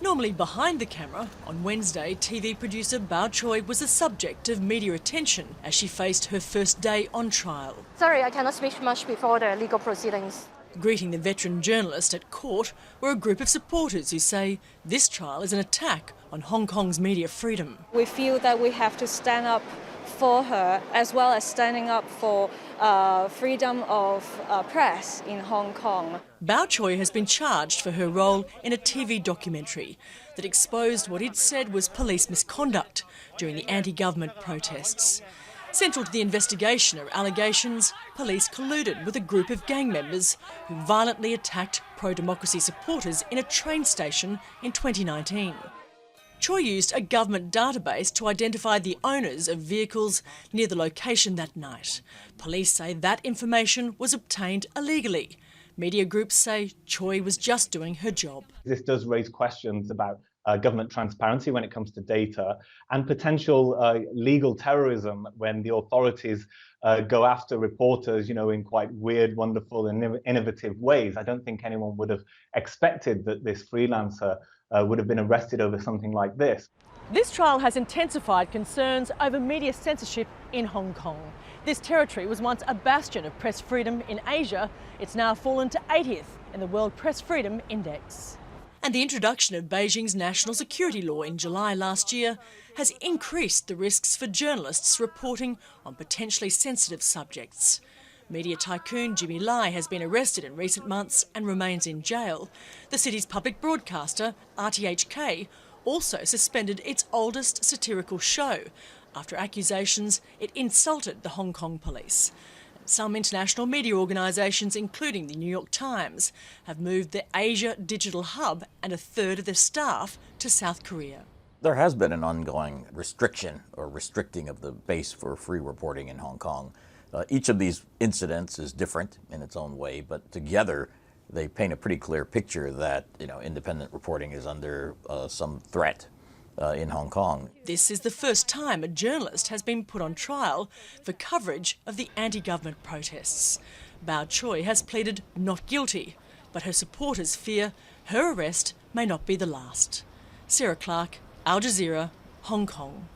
Normally behind the camera, on Wednesday, TV producer Bao Choy was the subject of media attention as she faced her first day on trial. Sorry, I cannot speak much before the legal proceedings. Greeting the veteran journalist at court were a group of supporters who say this trial is an attack on Hong Kong's media freedom. We feel that we have to stand up for her as well as standing up for freedom of press in Hong Kong. Bao Choy has been charged for her role in a TV documentary that exposed what it said was police misconduct during the anti-government protests. Central to the investigation are allegations police colluded with a group of gang members who violently attacked pro-democracy supporters in a train station in 2019. Choy used a government database to identify the owners of vehicles near the location that night. Police say that information was obtained illegally. Media groups say Choy was just doing her job. This does raise questions about government transparency when it comes to data and potential legal terrorism when the authorities go after reporters, in quite weird, wonderful and innovative ways. I don't think anyone would have expected that this freelancer would have been arrested over something like this. This trial has intensified concerns over media censorship in Hong Kong. This territory was once a bastion of press freedom in Asia. It's now fallen to 80th in the World Press Freedom Index. And the introduction of Beijing's national security law in July last year has increased the risks for journalists reporting on potentially sensitive subjects. Media tycoon Jimmy Lai has been arrested in recent months and remains in jail. The city's public broadcaster, RTHK, also suspended its oldest satirical show after accusations it insulted the Hong Kong police. Some international media organisations, including the New York Times, have moved the Asia digital hub and a third of their staff to South Korea. There has been an ongoing restriction or restricting of the base for free reporting in Hong Kong. Each of these incidents is different in its own way, but together they paint a pretty clear picture that independent reporting is under some threat in Hong Kong. This is the first time a journalist has been put on trial for coverage of the anti-government protests. Bao Choy has pleaded not guilty, but her supporters fear her arrest may not be the last. Clarke, Al Jazeera, Hong Kong.